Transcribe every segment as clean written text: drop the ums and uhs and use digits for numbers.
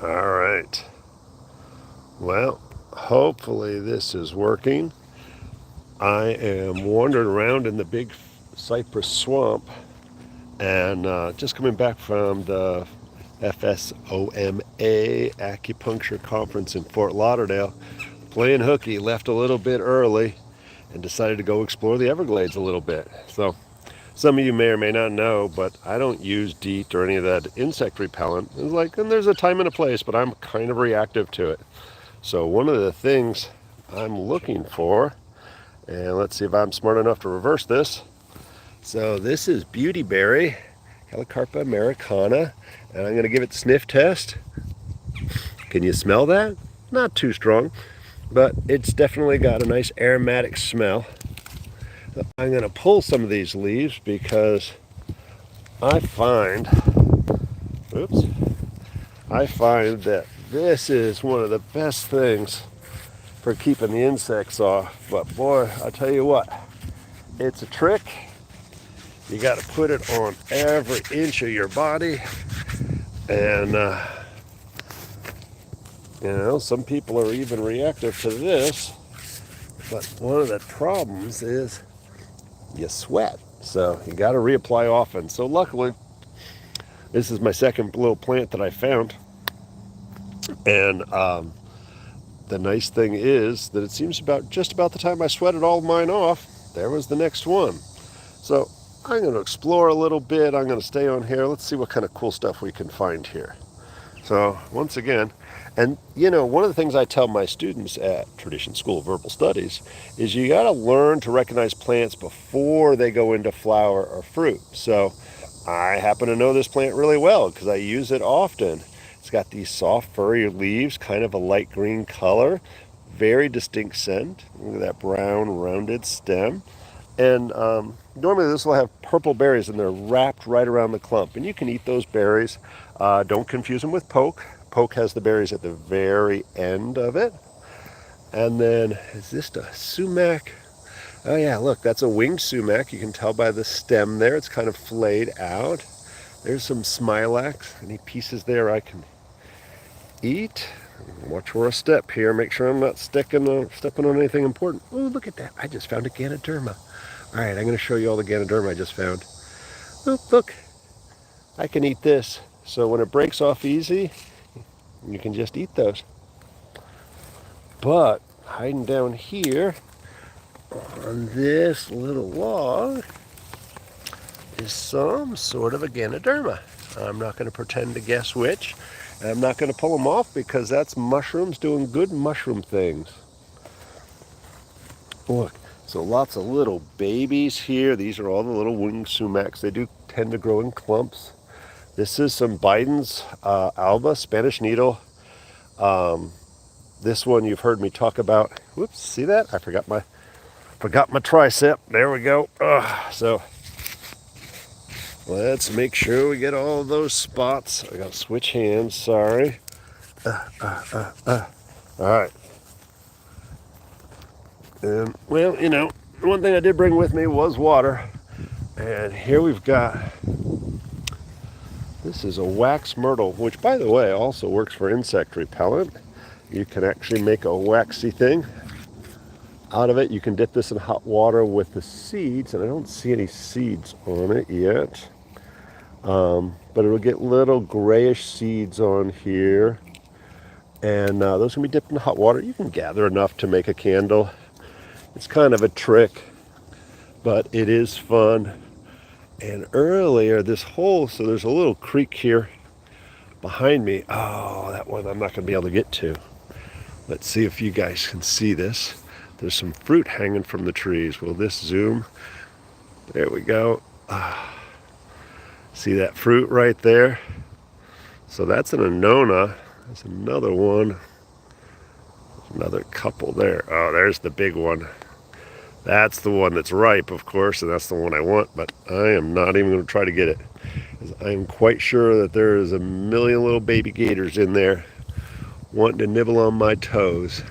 All right. Well, hopefully this is working. I am wandering around in the big cypress swamp and just coming back from the FSOMA acupuncture conference in Fort Lauderdale. Playing hooky, left a little bit early and decided to go explore the Everglades a little bit. So some of you may or may not know, but I don't use DEET or any of that insect repellent. And there's a time and a place, but I'm kind of reactive to it. So one of the things I'm looking for, and let's see if I'm smart enough to reverse this. So this is beautyberry, Helicarpa americana, and I'm going to give it the sniff test. Can you smell that? Not too strong, but it's definitely got a nice aromatic smell. I'm going to pull some of these leaves because I find that this is one of the best things for keeping the insects off. But boy, I tell you what, it's a trick. You got to put it on every inch of your body. And, some people are even reactive to this. But one of the problems is you sweat. So you got to reapply often. So luckily, this is my second little plant that I found. And the nice thing is that it seems just about the time I sweated all of mine off, there was the next one. So I'm going to explore a little bit. I'm going to stay on here. Let's see what kind of cool stuff we can find here. So once again, and one of the things I tell my students at School of Herbal Studies is you got to learn to recognize plants before they go into flower or fruit. So I happen to know this plant really well because I use it often. It's got these soft furry leaves, kind of a light green color, very distinct scent. Look at that brown rounded stem. And normally this will have purple berries and they're wrapped right around the clump. And you can eat those berries. Don't confuse them with poke. Poke has the berries at the very end of it. And then, is this a sumac? Oh yeah, look, that's a winged sumac. You can tell by the stem there. It's kind of flayed out. There's some smilax. Any pieces there I can eat? Watch where I step here. Make sure I'm not stepping on anything important. Oh, look at that. I just found a Ganoderma. All right, I'm going to show you all the Ganoderma I just found. Oh, look. I can eat this. So when it breaks off easy, you can just eat those. But hiding down here on this little log is some sort of a Ganoderma. I'm not going to pretend to guess which. And I'm not going to pull them off because that's mushrooms doing good mushroom things. Look, so lots of little babies here. These are all the little winged sumacs. They do tend to grow in clumps. This is some Biden's alba, Spanish needle. This one you've heard me talk about. Whoops, see that? I forgot my tricep. There we go. So let's make sure we get all of those spots. I gotta switch hands, sorry. All right. And, well, one thing I did bring with me was water. And here we've got, this is a wax myrtle, which by the way also works for insect repellent. You can actually make a waxy thing out of it. You can dip this in hot water with the seeds, and I don't see any seeds on it yet. But it'll get little grayish seeds on here. And those can be dipped in hot water. You can gather enough to make a candle. It's kind of a trick, but it is fun. And earlier this hole, so there's a little creek here behind me. Oh, that one I'm not going to be able to get to. Let's see if you guys can see this. There's some fruit hanging from the trees. Will this zoom? There we go. See that fruit right there? So that's an annona. There's another one. Another couple there. Oh, there's the big one. That's the one that's ripe, of course, and that's the one I want, but I am not even going to try to get it. I'm quite sure that there is a million little baby gators in there wanting to nibble on my toes.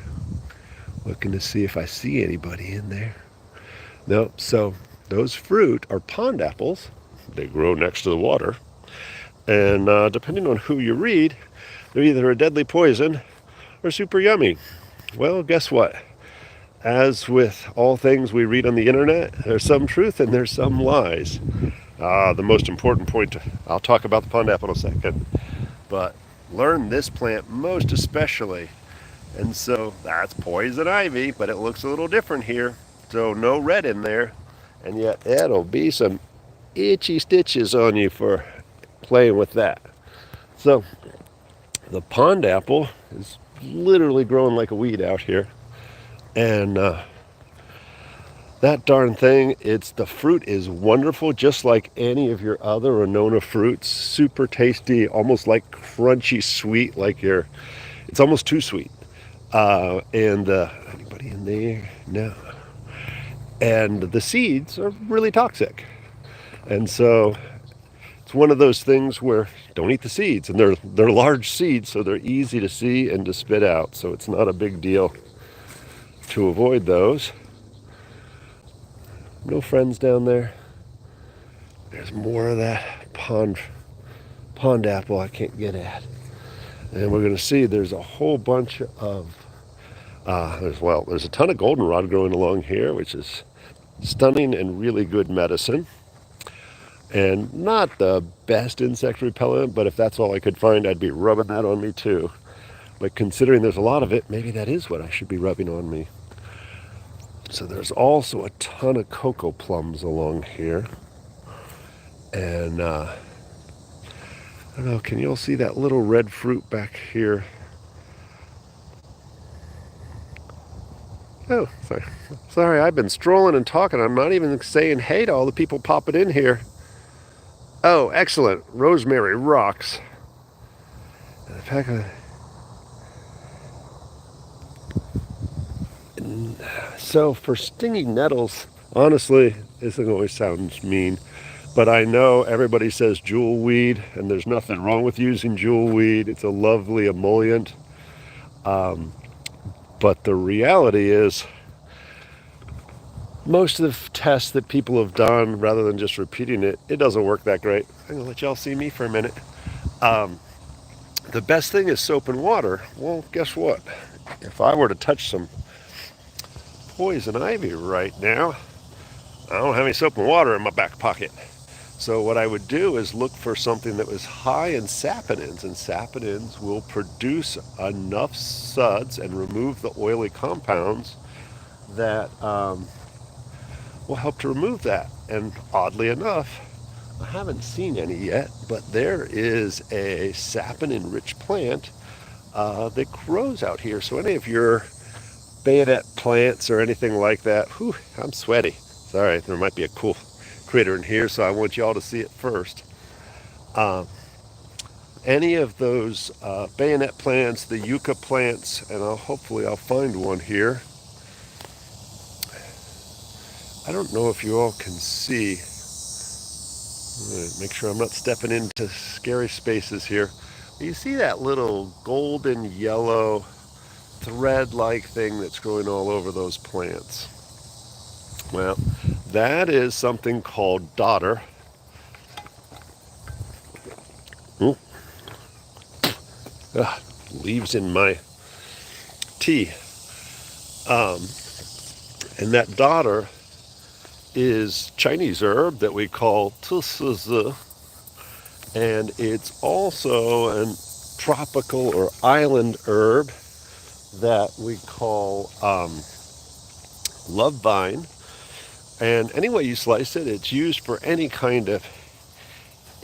Looking to see if I see anybody in there. Nope, so those fruit are pond apples. They grow next to the water. And depending on who you read, they're either a deadly poison or super yummy. Well, guess what? As with all things we read on the internet, there's some truth and there's some lies. The most important point, I'll talk about the pond apple in a second, but learn this plant most especially. And so that's poison ivy, but it looks a little different here. So no red in there, and yet it'll be some itchy stitches on you for playing with that. So the pond apple is literally growing like a weed out here. And that darn thing, the fruit is wonderful, just like any of your other Annona fruits. Super tasty, almost like crunchy sweet, it's almost too sweet. Anybody in there? No. And the seeds are really toxic. And so it's one of those things where don't eat the seeds. And they're large seeds, so they're easy to see and to spit out. So it's not a big deal to avoid those. No friends down there. There's more of that pond apple I can't get at. And we're going to see there's a whole bunch of, there's a ton of goldenrod growing along here, which is stunning and really good medicine. And not the best insect repellent, but if that's all I could find, I'd be rubbing that on me too. But considering there's a lot of it, maybe that is what I should be rubbing on me. So there's also a ton of cocoa plums along here. And I don't know, can you all see that little red fruit back here? Oh, sorry, I've been strolling and talking. I'm not even saying hey to all the people popping in here. Oh, excellent. Rosemary rocks. And a pack of... So for stinging nettles, honestly, this always sounds mean, but I know everybody says jewel weed, and there's nothing wrong with using jewel weed. It's a lovely emollient. But the reality is, most of the tests that people have done, rather than just repeating it, it doesn't work that great. I'm gonna let y'all see me for a minute. The best thing is soap and water. Well, guess what? If I were to touch some poison ivy right now, I don't have any soap and water in my back pocket. So what I would do is look for something that was high in saponins, and saponins will produce enough suds and remove the oily compounds that will help to remove that. And oddly enough, I haven't seen any yet, but there is a saponin-rich plant that grows out here. So any of your bayonet plants or anything like that, whew, I'm sweaty. Sorry, there might be a cool critter in here, so I want y'all to see it first. Any of those bayonet plants, the yucca plants, and hopefully I'll find one here. I don't know if you all can see. Make sure I'm not stepping into scary spaces here. You see that little golden yellow thread-like thing that's growing all over those plants? Well, that is something called dodder. Leaves in my tea. And that dodder is Chinese herb that we call tusizi, and it's also a tropical or island herb that we call love vine. And any way you slice it, it's used for any kind of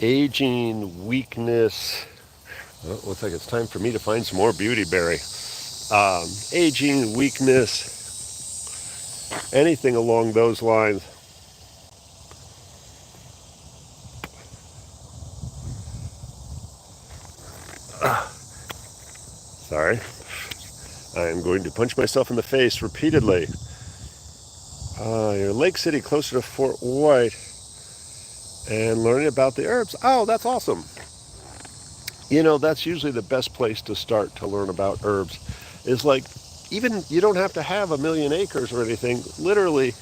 aging, weakness. Well, it looks like it's time for me to find some more beauty berry. Aging, weakness, anything along those lines. Sorry. I am going to punch myself in the face repeatedly. Your Lake City, closer to Fort White, and learning about the herbs. Oh, that's awesome. You know, that's usually the best place to start to learn about herbs. Is like, even you don't have to have 1,000,000 acres or anything. Literally,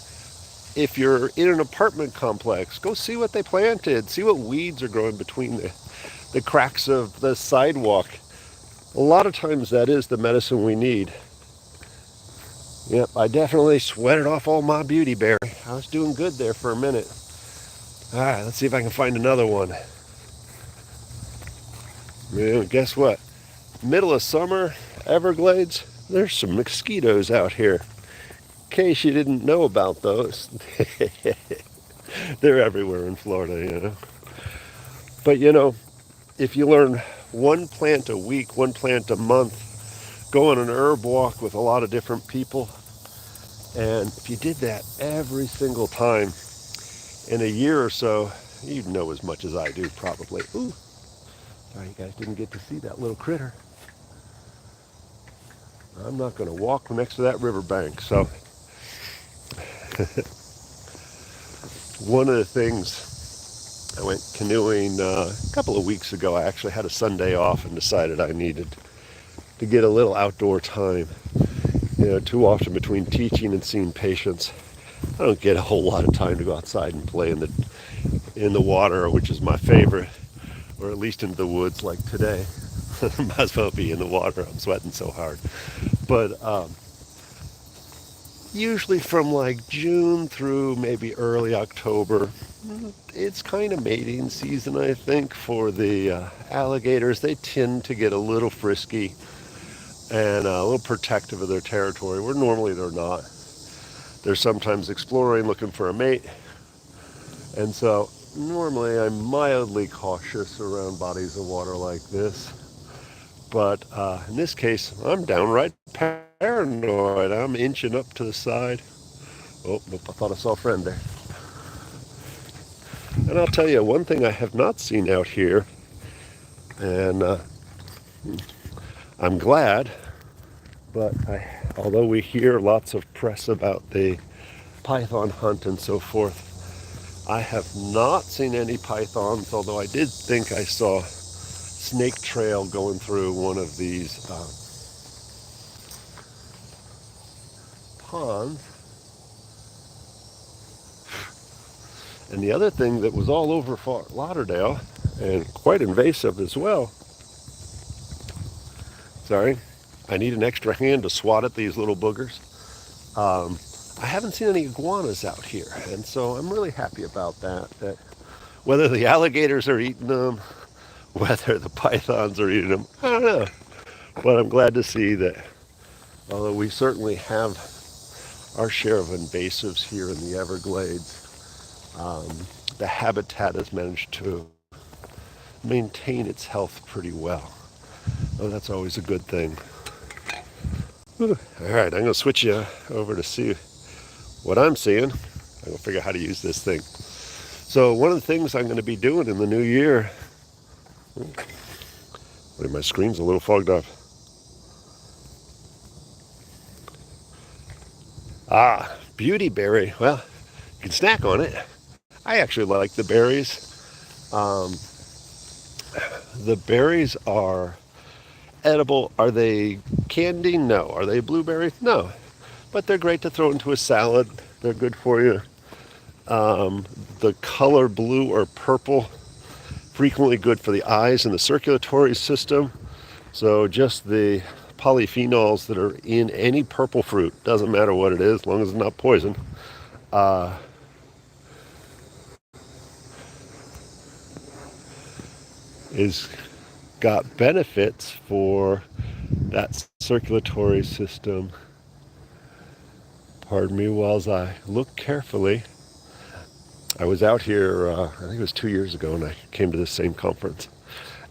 if you're in an apartment complex, go see what they planted. See what weeds are growing between the cracks of the sidewalk. A lot of times that is the medicine we need. Yep, I definitely sweated off all my beauty berry. I was doing good there for a minute. All right, let's see if I can find another one. Yeah, guess what? Middle of summer, Everglades, there's some mosquitoes out here. In case you didn't know about those, they're everywhere in Florida. But if you learn one plant a week, one plant a month, go on an herb walk with a lot of different people, and if you did that every single time, in a year or so, you'd know as much as I do probably. Ooh, sorry you guys didn't get to see that little critter. I'm not going to walk next to that riverbank. So one of the things, I went canoeing a couple of weeks ago. I actually had a Sunday off and decided I needed to get a little outdoor time. Too often between teaching and seeing patients, I don't get a whole lot of time to go outside and play in the water, which is my favorite, or at least into the woods like today. Might as well be in the water. I'm sweating so hard. But usually from like June through maybe early October, it's kind of mating season, I think, for the alligators. They tend to get a little frisky and a little protective of their territory, where normally they're not. They're sometimes exploring, looking for a mate. And so normally I'm mildly cautious around bodies of water like this. But in this case, I'm downright paranoid. I'm inching up to the side. Oh, I thought I saw a friend there. And I'll tell you, one thing I have not seen out here, and I'm glad, but although we hear lots of press about the python hunt and so forth, I have not seen any pythons, although I did think I saw snake trail going through one of these ponds. And the other thing that was all over Fort Lauderdale, and quite invasive as well, sorry, I need an extra hand to swat at these little boogers. I haven't seen any iguanas out here, and so I'm really happy about that whether the alligators are eating them, whether the pythons are eating them, I don't know. But I'm glad to see that, although we certainly have our share of invasives here in the Everglades, the habitat has managed to maintain its health pretty well. Oh, that's always a good thing. Whew. All right, I'm going to switch you over to see what I'm seeing. I'm going to figure out how to use this thing. So one of the things I'm going to be doing in the new year, my screen's a little fogged up. Beauty berry. Well, you can snack on it. I actually like the berries. The berries are edible. Are they candy? No. Are they blueberries? No. But they're great to throw into a salad. They're good for you. The color blue or purple, frequently good for the eyes and the circulatory system. So just the polyphenols that are in any purple fruit, doesn't matter what it is, as long as it's not poison, is got benefits for that circulatory system. Pardon me while I look carefully. I was out here, I think it was 2 years ago, and I came to this same conference.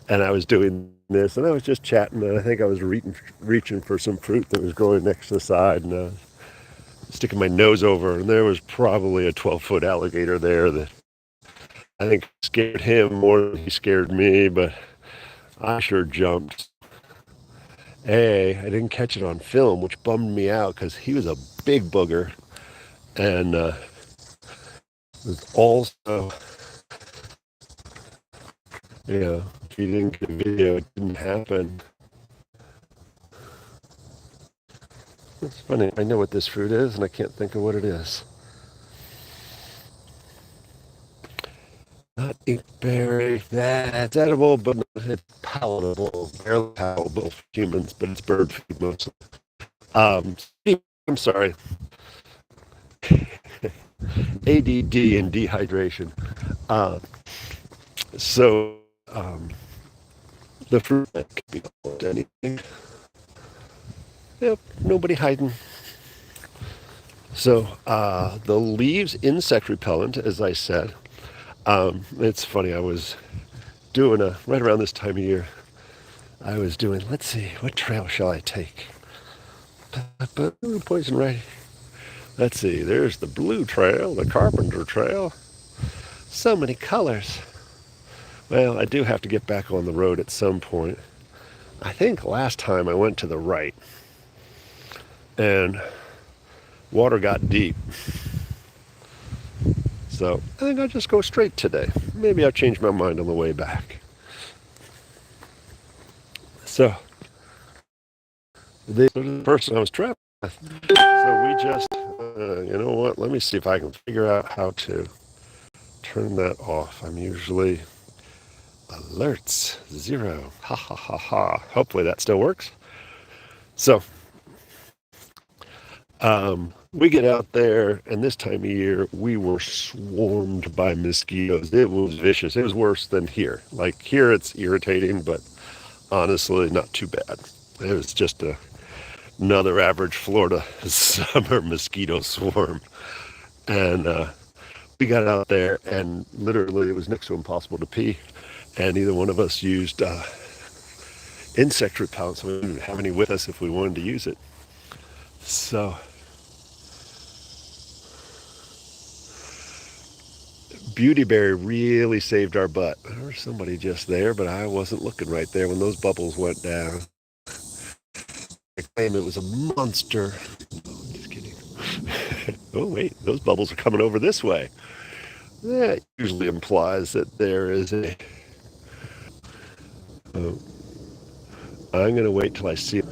And I was doing this, and I was just chatting, and I think I was reaching for some fruit that was growing next to the side, and I was sticking my nose over, and there was probably a 12-foot alligator there that I think scared him more than he scared me, but I sure jumped. I didn't catch it on film, which bummed me out because he was a big booger, and was also, if you didn't get a video, it didn't happen. It's funny, I know what this fruit is, and I can't think of what it is. Not inkberry. That's edible, but it's palatable. Barely palatable for humans, but it's bird food mostly. Um, I'm sorry. ADD and dehydration. Uh, so the fruit that can be called anything. Yep, nobody hiding. So the leaves, insect repellent, as I said. It's funny. I was doing right around this time of year. I was doing. Let's see, what trail shall I take? Poison right. Let's see. There's the blue trail, the carpenter trail. So many colors. Well, I do have to get back on the road at some point. I think last time I went to the right, and water got deep. So I think I'll just go straight today. Maybe I'll change my mind on the way back. So the person I was traveling with. So we just, you know what? Let me see if I can figure out how to turn that off. I'm usually alerts 0. Ha ha ha ha. Hopefully that still works. So we get out there, and this time of year we were swarmed by mosquitoes. It was vicious. It was worse than here. Like here, it's irritating, but honestly, not too bad. It was just another average Florida summer mosquito swarm, and we got out there, and literally it was next to impossible to pee, and neither one of us used insect repellent, so we didn't have any with us if we wanted to use it. So Beautyberry really saved our butt. There was somebody just there, but I wasn't looking right there when those bubbles went down. I claim it was a monster. No, just kidding. Oh wait, those bubbles are coming over this way. That usually implies that there is a... Oh, I'm going to wait till I see it.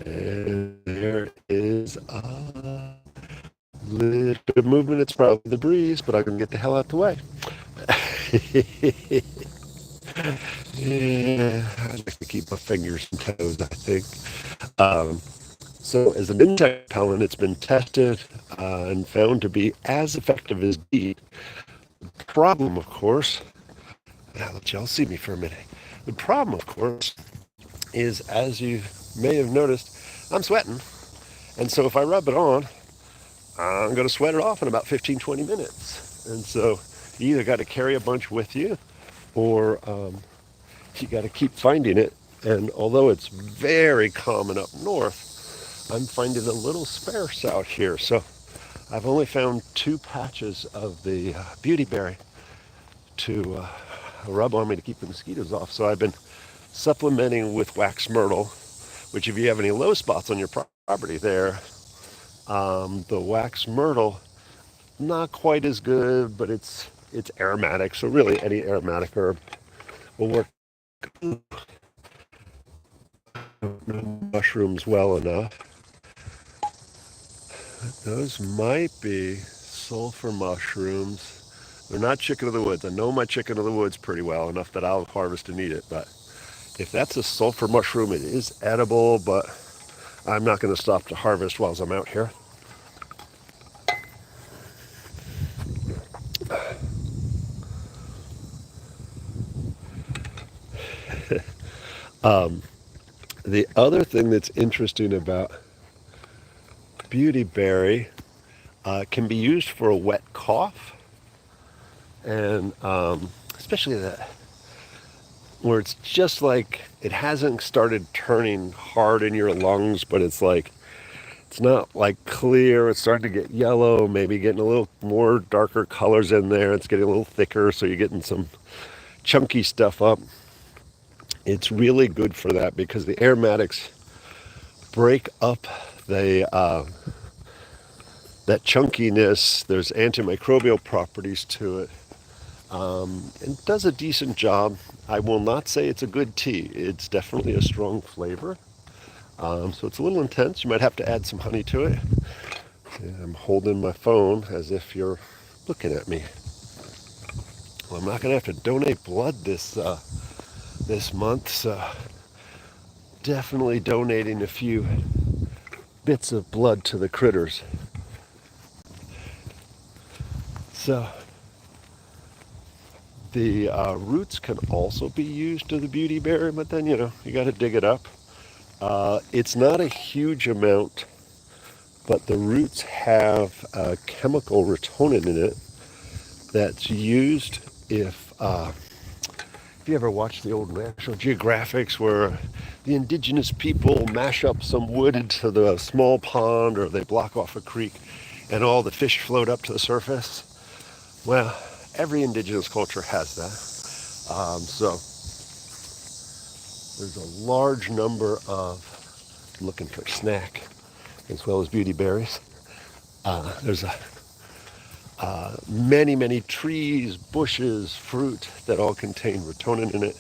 And there is a little bit of movement. It's probably the breeze, but I can get the hell out the way. Yeah, I like to keep my fingers and toes, I think. So as an insect repellent, it's been tested and found to be as effective as DEET. The problem, of course, I'll let y'all see me for a minute. The problem, of course, is, as you may have noticed, I'm sweating. And so if I rub it on, I'm going to sweat it off in about 15, 20 minutes. And so you either got to carry a bunch with you, or you got to keep finding it. And although it's very common up north, I'm finding a little sparse out here. So I've only found 2 patches of the beautyberry to rub on me to keep the mosquitoes off. So I've been supplementing with wax myrtle, which if you have any low spots on your property there, the wax myrtle, not quite as good, but it's aromatic. So really any aromatic herb will work. Mushrooms well enough. Those might be sulfur mushrooms. They're not chicken of the woods. I know my chicken of the woods pretty well enough that I'll harvest and eat it. But if that's a sulfur mushroom, it is edible, but I'm not going to stop to harvest while I'm out here. The other thing that's interesting about beautyberry, can be used for a wet cough, and especially that where it's just like it hasn't started turning hard in your lungs, but it's like it's not like clear. It's starting to get yellow, maybe getting a little more darker colors in there. It's getting a little thicker, so you're getting some chunky stuff up. It's really good for that because the aromatics break up the that chunkiness. There's antimicrobial properties to it. And does a decent job. I will not say it's a good tea. It's definitely a strong flavor. So it's a little intense. You might have to add some honey to it. And I'm holding my phone as if you're looking at me. Well, I'm not going to have to donate blood this month, so definitely donating a few bits of blood to the critters. So the roots can also be used to the beautyberry, but then you got to dig it up. It's not a huge amount, but the roots have a chemical rotonin in it that's used if you ever watched the old National Geographics where the indigenous people mash up some wood into the small pond or they block off a creek and all the fish float up to the surface. Well, every indigenous culture has that. So there's a large number of, looking for snack as well as beauty berries. There's many trees, bushes, fruit that all contain rotonin in it.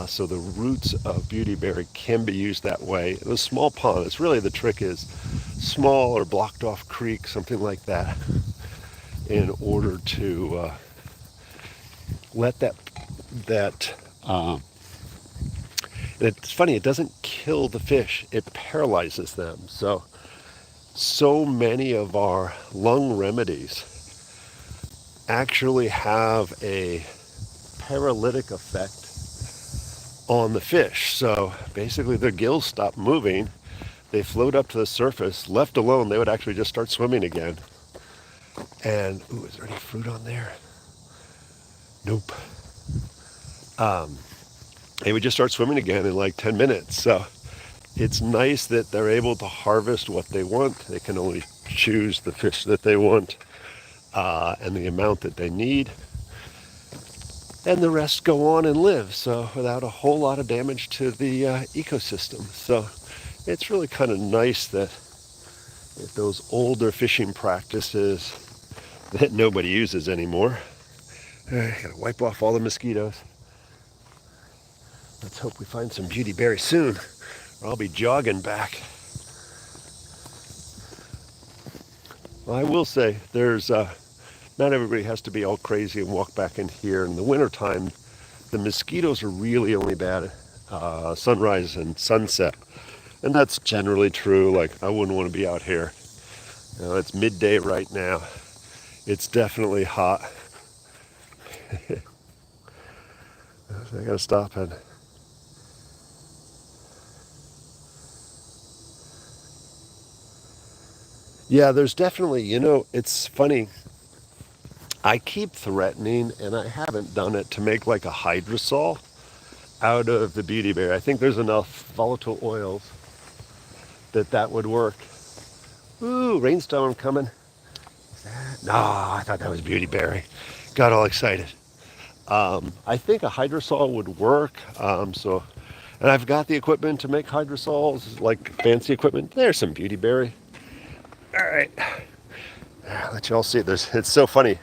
So the roots of beautyberry can be used that way. In a small pond, it's really the trick is small or blocked off creek, something like that, in order to let that it's funny, it doesn't kill the fish, it paralyzes them. So many of our lung remedies actually have a paralytic effect on the fish. So basically their gills stop moving, they float up to the surface, left alone they would actually just start swimming again. And is there any fruit on there? Nope. They would just start swimming again in like 10 minutes. So it's nice that they're able to harvest what they want. They can only choose the fish that they want and the amount that they need. And the rest go on and live, so without a whole lot of damage to the ecosystem. So it's really kind of nice that those older fishing practices that nobody uses anymore. I gotta wipe off all the mosquitoes. Let's hope we find some beautyberry soon, or I'll be jogging back. Well, I will say there's not everybody has to be all crazy and walk back in here. In the wintertime, the mosquitoes are really only bad sunrise and sunset. And that's generally true. Like, I wouldn't want to be out here. It's midday right now. It's definitely hot. So I gotta stop and yeah, there's definitely, it's funny. I keep threatening, and I haven't done it, to make like a hydrosol out of the beautyberry. I think there's enough volatile oils that would work. Ooh, rainstorm coming. No, I thought that was beautyberry. Got all excited. I think a hydrosol would work. And I've got the equipment to make hydrosols, like fancy equipment. There's some beautyberry. All right, I'll let you all see it. It's so funny.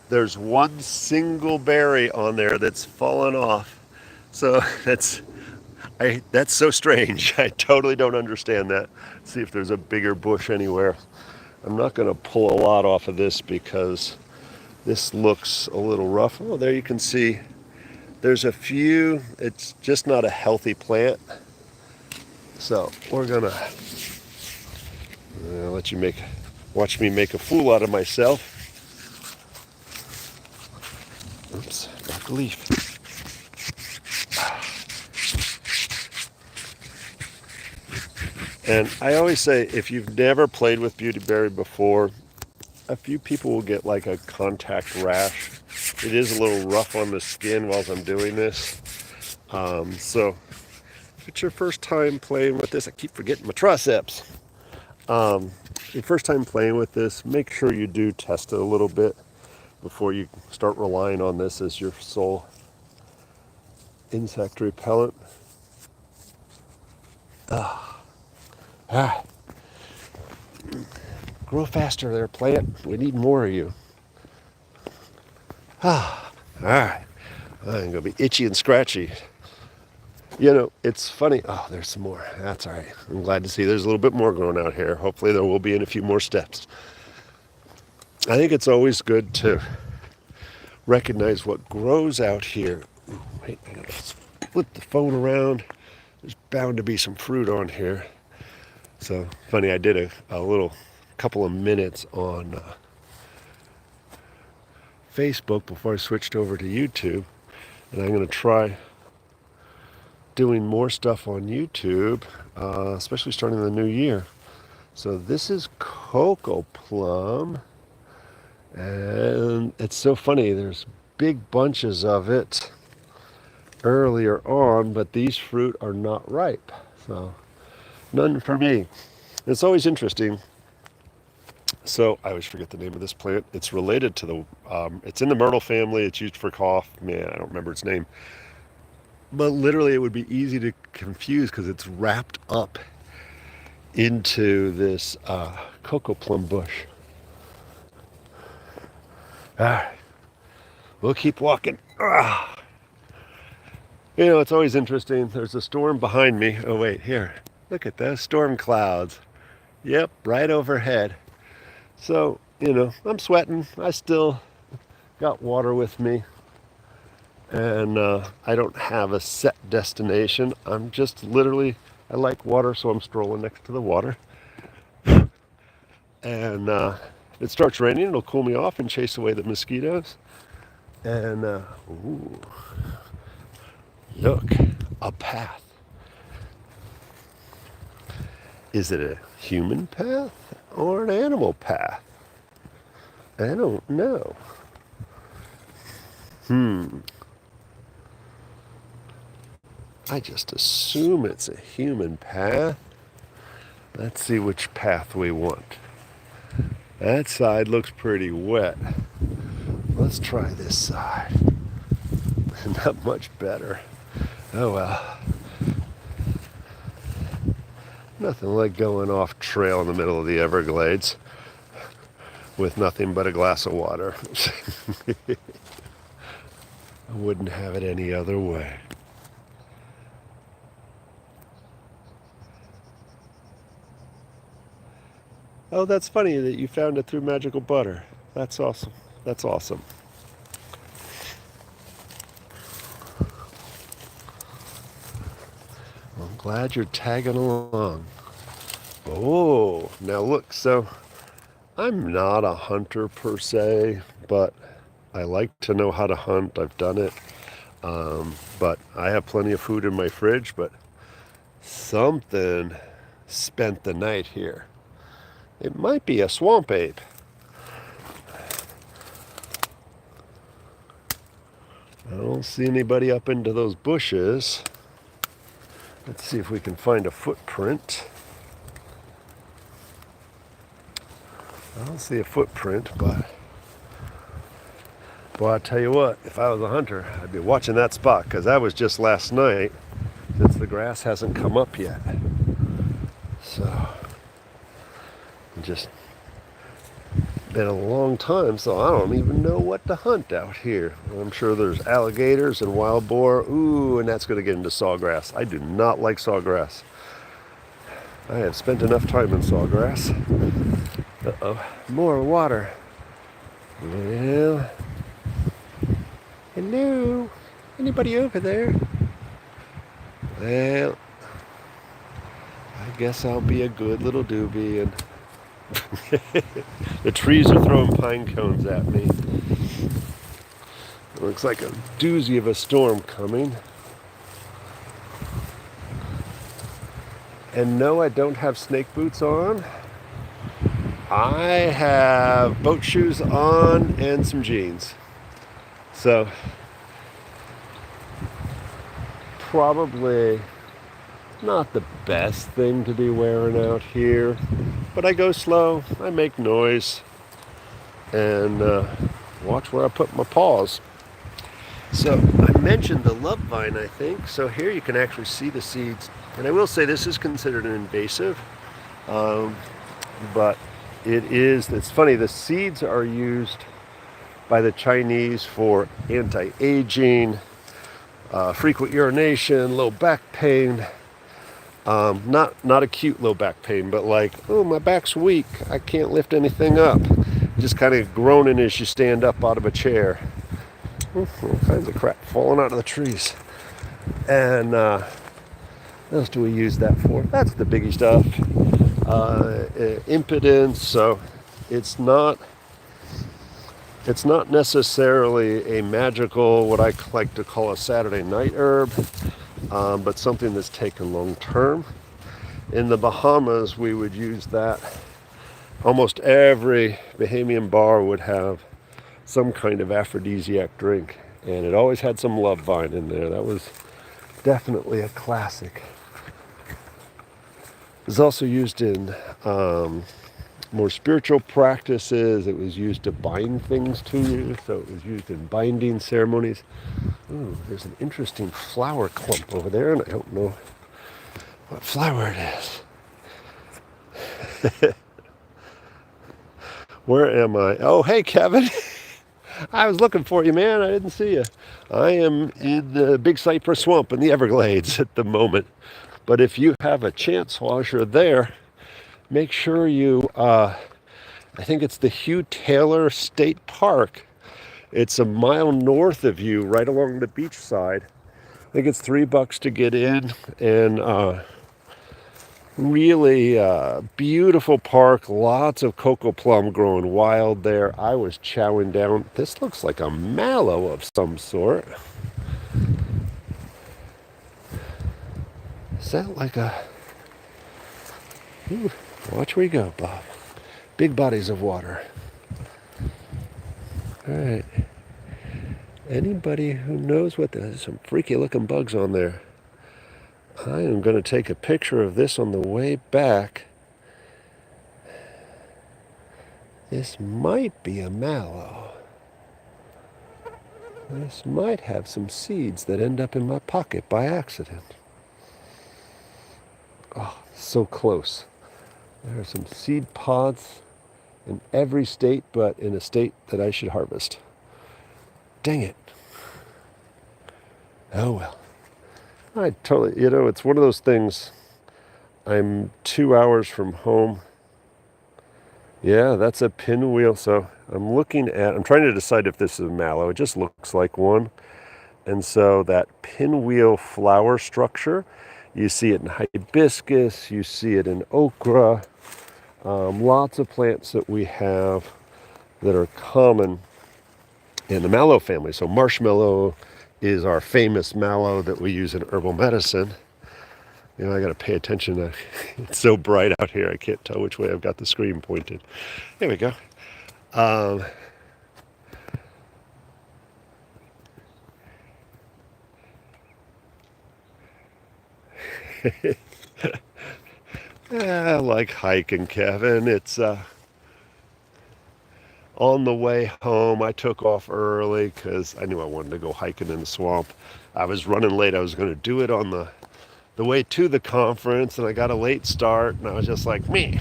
There's one single berry on there that's fallen off. So that's so strange. I totally don't understand that. Let's see if there's a bigger bush anywhere. I'm not going to pull a lot off of this because this looks a little rough. Oh, there you can see there's a few. It's just not a healthy plant. So we're going to watch me make a fool out of myself. Oops, dropped a leaf. And I always say, if you've never played with beautyberry before, a few people will get like a contact rash. It is a little rough on the skin while I'm doing this. So if it's your first time playing with this, I keep forgetting my triceps. Your first time playing with this, make sure you do test it a little bit before you start relying on this as your sole insect repellent. Grow faster there, plant. We need more of you. All right. I'm going to be itchy and scratchy. You know, it's funny. Oh, there's some more. That's all right. I'm glad to see there's a little bit more growing out here. Hopefully there will be in a few more steps. I think it's always good to recognize what grows out here. Ooh, wait, I gotta flip the phone around. There's bound to be some fruit on here. So funny, I did a little couple of minutes on Facebook before I switched over to YouTube, and I'm going to try doing more stuff on YouTube, especially starting the new year. So this is cocoa plum, and it's so funny. There's big bunches of it earlier on, but these fruit are not ripe, so none for me. It's always interesting. So I always forget the name of this plant. It's related to it's in the myrtle family. It's used for cough. Man, I don't remember its name. But literally it would be easy to confuse because it's wrapped up into this cocoa plum bush. All right, we'll keep walking. You know, it's always interesting. There's a storm behind me. Oh, wait, here. Look at those storm clouds. Yep, right overhead. So, you know, I'm sweating. I still got water with me. And I don't have a set destination. I'm just literally, I like water, so I'm strolling next to the water. And it starts raining, it'll cool me off and chase away the mosquitoes. And, ooh, look, a path. Is it a human path or an animal path? I don't know. I just assume it's a human path. Let's see which path we want. That side looks pretty wet. Let's try this side. Not much better. Oh well. Nothing like going off trail in the middle of the Everglades with nothing but a glass of water. I wouldn't have it any other way. Oh, that's funny that you found it through magical butter. That's awesome. That's awesome. Well, I'm glad you're tagging along. Oh, now look, so I'm not a hunter per se, but I like to know how to hunt. I've done it. But I have plenty of food in my fridge, but something spent the night here. It might be a swamp ape. I don't see anybody up into those bushes. Let's see if we can find a footprint. I don't see a footprint, but boy, I tell you what, if I was a hunter, I'd be watching that spot because that was just last night since the grass hasn't come up yet. So, just been a long time, so I don't even know what to hunt out here. I'm sure there's alligators and wild boar. Ooh, and that's going to get into sawgrass. I do not like sawgrass. I have spent enough time in sawgrass. Uh-oh, more water. Well, hello? Anybody over there? Well, I guess I'll be a good little doobie and the trees are throwing pine cones at me. It looks like a doozy of a storm coming. And no, I don't have snake boots on. I have boat shoes on and some jeans. So, probably not the best thing to be wearing out here. But I go slow, I make noise, and watch where I put my paws. So I mentioned the love vine, I think. So here you can actually see the seeds. And I will say this is considered an invasive, but it's funny, the seeds are used by the Chinese for anti-aging, frequent urination, low back pain. Not acute low back pain, but like, oh, my back's weak, I can't lift anything up. Just kind of groaning as you stand up out of a chair. All kinds of crap falling out of the trees. And what else do we use that for? That's the biggie stuff. Impotence. So it's not necessarily a magical, what I like to call a Saturday night herb, but something that's taken long term. In the Bahamas, we would use that. Almost every Bahamian bar would have some kind of aphrodisiac drink, and it always had some love vine in there. That was definitely a classic. It was also used in more spiritual practices. It was used to bind things to you, so it was used in binding ceremonies. Ooh, there's an interesting flower clump over there, and I don't know what flower it is. Where am I? Oh, hey, Kevin. I was looking for you, man. I didn't see you. I am in the Big Cypress Swamp in the Everglades at the moment. But if you have a chance while you're there, make sure you, I think it's the Hugh Taylor State Park. It's a mile north of you, right along the beach side. I think it's $3 to get in, and really beautiful park. Lots of cocoa plum growing wild there. I was chowing down. This looks like a mallow of some sort. Is that like a... Ooh, watch where you go, Bob. Big bodies of water. All right. Anybody who knows what there's some freaky looking bugs on there. I am going to take a picture of this on the way back. This might be a mallow. This might have some seeds that end up in my pocket by accident. Oh, so close. There are some seed pods in every state, but in a state that I should harvest. Dang it. Oh well. I totally, it's one of those things. I'm 2 hours from home. Yeah, that's a pinwheel. So I'm trying to decide if this is a mallow. It just looks like one. And so that pinwheel flower structure, you see it in hibiscus, you see it in okra. Lots of plants that we have that are common in the mallow family. So marshmallow is our famous mallow that we use in herbal medicine. I got to pay attention to, it's so bright out here, I can't tell which way I've got the screen pointed. There we go. I like hiking, Kevin. It's on the way home. I took off early because I knew I wanted to go hiking in the swamp. I was running late. I was going to do it on the way to the conference, and I got a late start, and I was just like, me.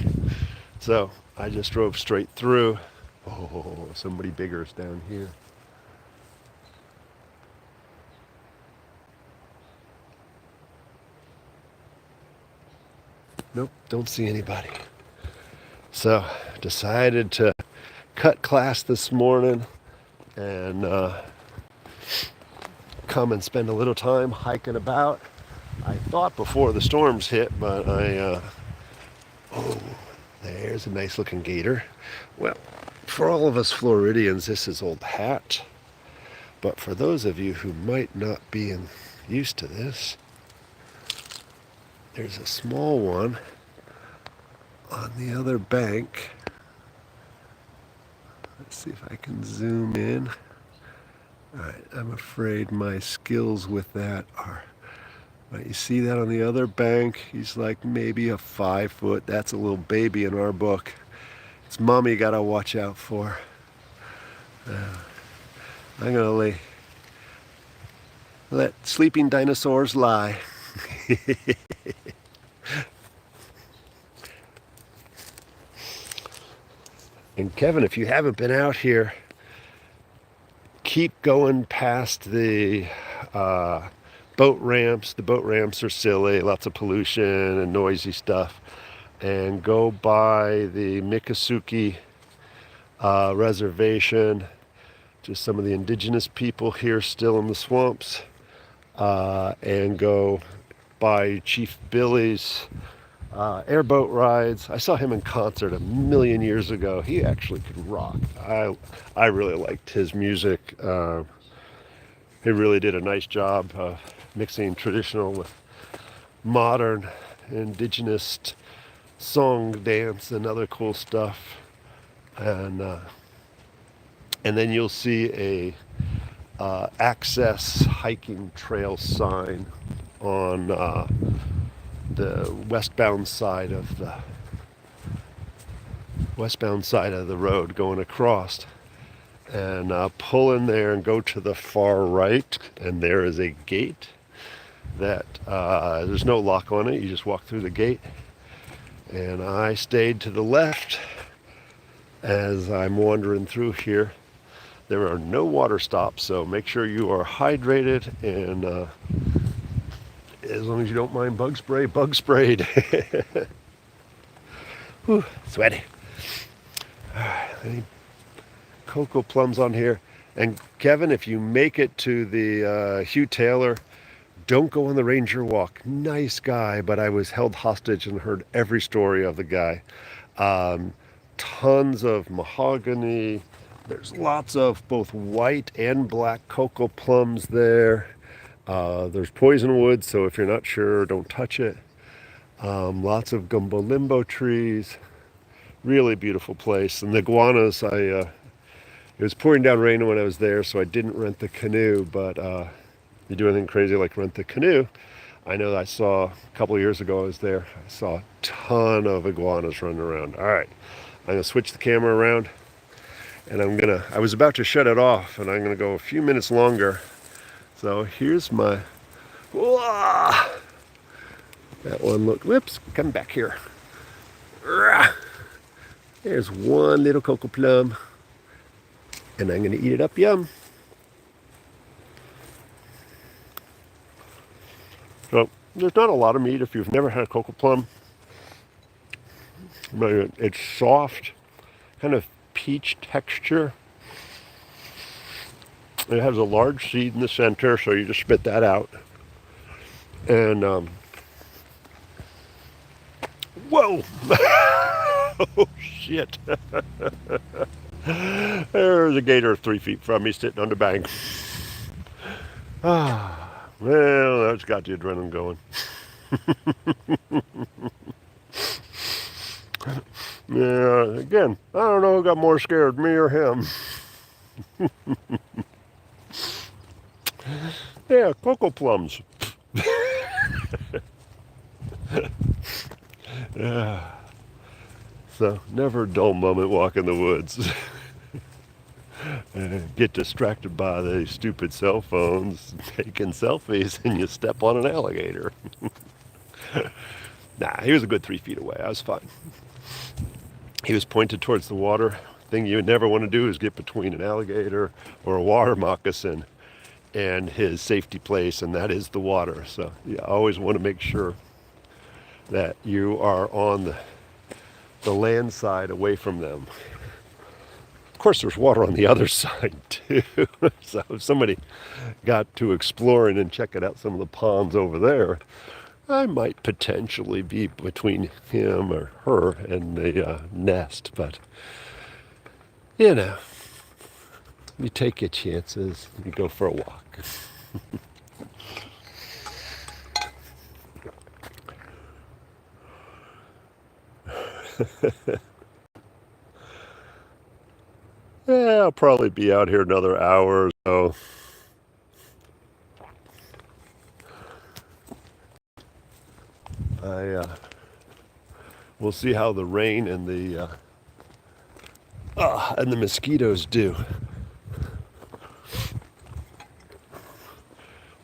So I just drove straight through. Oh, somebody bigger is down here. Nope, don't see anybody. So decided to cut class this morning and come and spend a little time hiking about. I thought before the storms hit, but oh, there's a nice looking gator. Well, for all of us Floridians, this is old hat. But for those of you who might not be used to this, there's a small one on the other bank. Let's see if I can zoom in. All right, I'm afraid my skills with that are... Right, you see that on the other bank? He's like maybe a 5 foot. That's a little baby in our book. It's mommy you gotta watch out for. I'm gonna let sleeping dinosaurs lie. And Kevin, if you haven't been out here, keep going past the boat ramps. The boat ramps are silly, lots of pollution and noisy stuff. And go by the Miccosukee reservation. Just some of the indigenous people here still in the swamps. And go by Chief Billy's airboat rides. I saw him in concert a million years ago. He actually could rock. I really liked his music. He really did a nice job mixing traditional with modern, indigenous song, dance, and other cool stuff. And then you'll see a access hiking trail sign on the westbound side of the road going across. And pull in there and go to the far right, and there is a gate that there's no lock on it. You just walk through the gate. And I stayed to the left as I'm wandering through here. There are no water stops, so make sure you are hydrated, and as long as you don't mind bug sprayed. Whew, sweaty. Any cocoa plums on here. And Kevin, if you make it to the Hugh Taylor, don't go on the ranger walk. Nice guy, but I was held hostage and heard every story of the guy. Tons of mahogany. There's lots of both white and black cocoa plums there. There's poison wood, so if you're not sure, don't touch it. Lots of gumbo limbo trees. Really beautiful place. And the iguanas, it was pouring down rain when I was there, so I didn't rent the canoe, but you do anything crazy like rent the canoe. I know I saw a couple of years ago I was there, I saw a ton of iguanas running around. All right, I'm gonna switch the camera around, and I was about to shut it off, and I'm gonna go a few minutes longer. So here's my, whoa, that one look, whoops, come back here. There's one little cocoa plum, and I'm gonna eat it up, yum. So there's not a lot of meat if you've never had a cocoa plum. But it's soft, kind of peach texture. It has a large seed in the center, so you just spit that out. And whoa! Oh shit! There's a gator 3 feet from me sitting on the bank. Well, that's got the adrenaline going. Yeah, again, I don't know who got more scared, me or him. Yeah, cocoa plums. Yeah. So, never a dull moment walking the woods. Get distracted by the stupid cell phones, taking selfies, and you step on an alligator. Nah, he was a good 3 feet away. I was fine. He was pointed towards the water. Thing you would never want to do is get between an alligator or a water moccasin and his safety place, and that is the water. So you always want to make sure that you are on the land side away from them. Of course, there's water on the other side too. So if somebody got to exploring and checking out some of the ponds over there, I might potentially be between him or her and the nest. But, you know, you take your chances, you go for a walk. Yeah, I'll probably be out here another hour or so. We'll see how the rain and the mosquitoes do.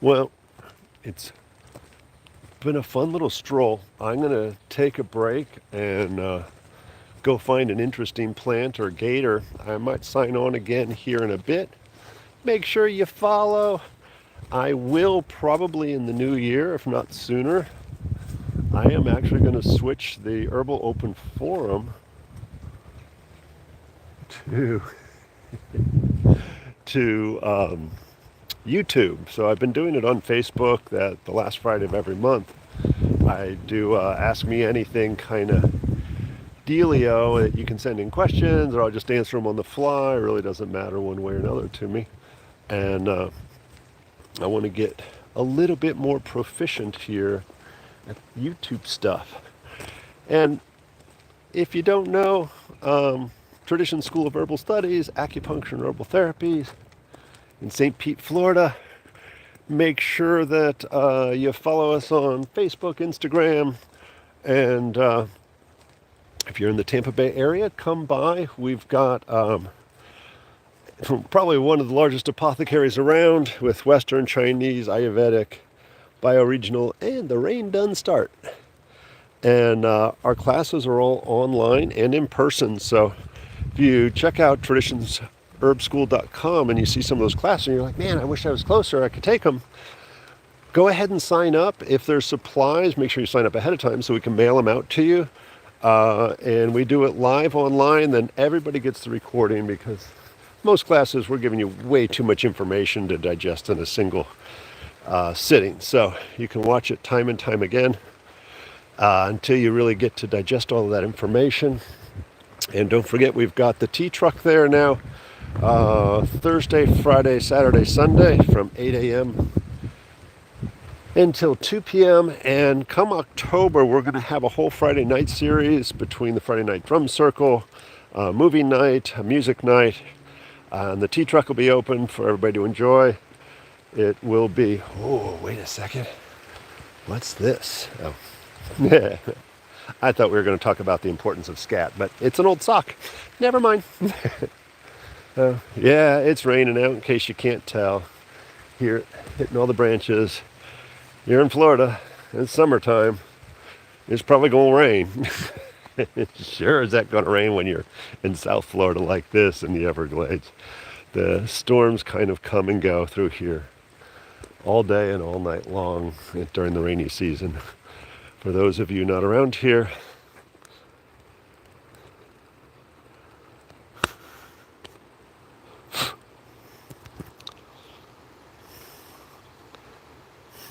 Well, it's been a fun little stroll. I'm gonna take a break and go find an interesting plant or gator. I might sign on again here in a bit. Make sure you follow. I will probably in the new year, if not sooner. I am actually going to switch the Herbal Open Forum to YouTube. So I've been doing it on Facebook. That the last Friday of every month, I do Ask Me Anything kind of dealio that you can send in questions, or I'll just answer them on the fly. It really doesn't matter one way or another to me. And I want to get a little bit more proficient here at YouTube stuff. And if you don't know, Tradition School of Herbal Studies, acupuncture and herbal therapies in St. Pete, Florida. Make sure that you follow us on Facebook, Instagram, and if you're in the Tampa Bay area, come by. We've got probably one of the largest apothecaries around with Western, Chinese, Ayurvedic, bioregional, and the rain done start. And our classes are all online and in person. So if you check out traditionsherbschool.com and you see some of those classes and you're like, man, I wish I was closer, I could take them. Go ahead and sign up. If there's supplies, make sure you sign up ahead of time so we can mail them out to you. And we do it live online, then everybody gets the recording, because most classes we're giving you way too much information to digest in a single sitting. So you can watch it time and time again until you really get to digest all of that information. And don't forget, we've got the tea truck there now, Thursday, Friday, Saturday, Sunday from 8 a.m. until 2 p.m. And come October, we're going to have a whole Friday night series between the Friday night drum circle, movie night, a music night, and the tea truck will be open for everybody to enjoy. It will be, oh, wait a second. What's this? Oh, I thought we were going to talk about the importance of scat, but it's an old sock. Never mind. Yeah, it's raining out in case you can't tell. Here, hitting all the branches. You're in Florida. It's summertime. It's probably going to rain. Sure is that going to rain when you're in South Florida like this in the Everglades. The storms kind of come and go through here all day and all night long during the rainy season. For those of you not around here,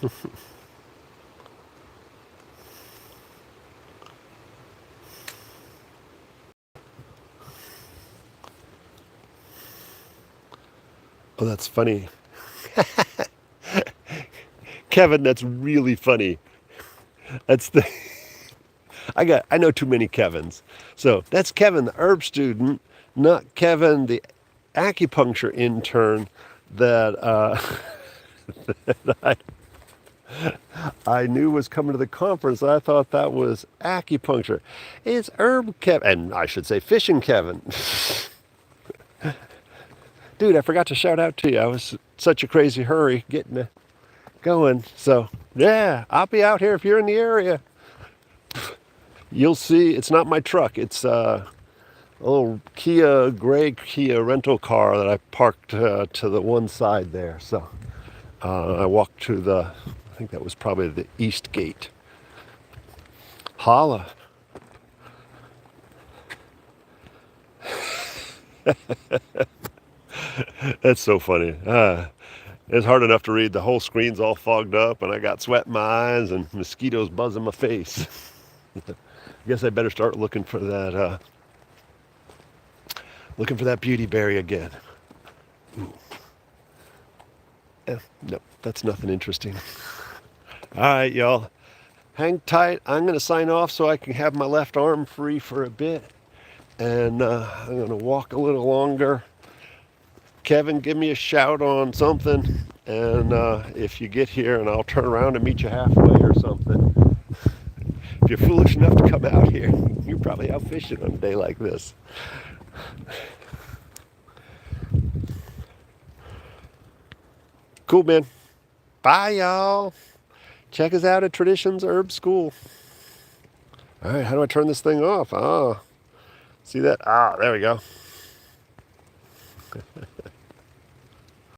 oh, that's funny. Kevin, that's really funny. That's the I know too many Kevins. So that's Kevin, the herb student, not Kevin, the acupuncture intern that, that I knew was coming to the conference. I thought that was acupuncture. It's herb Kevin, and I should say fishing Kevin. Dude, I forgot to shout out to you. I was in such a crazy hurry getting going. So yeah, I'll be out here if you're in the area. You'll see, it's not my truck. It's a little gray Kia rental car that I parked to the one side there. So I walked to I think that was probably the east gate. Holla. That's so funny. It's hard enough to read. The whole screen's all fogged up, and I got sweat in my eyes and mosquitoes buzzing my face. I guess I better start looking for that beauty berry again. Ooh. No, that's nothing interesting. All right, y'all. Hang tight. I'm going to sign off so I can have my left arm free for a bit. And I'm going to walk a little longer. Kevin, give me a shout on something. And if you get here, and I'll turn around and meet you halfway or something. If you're foolish enough to come out here, you're probably out fishing on a day like this. Cool, man. Bye, y'all. Check us out at Traditions Herb School. All right, how do I turn this thing off? Ah, see that? Ah, there we go.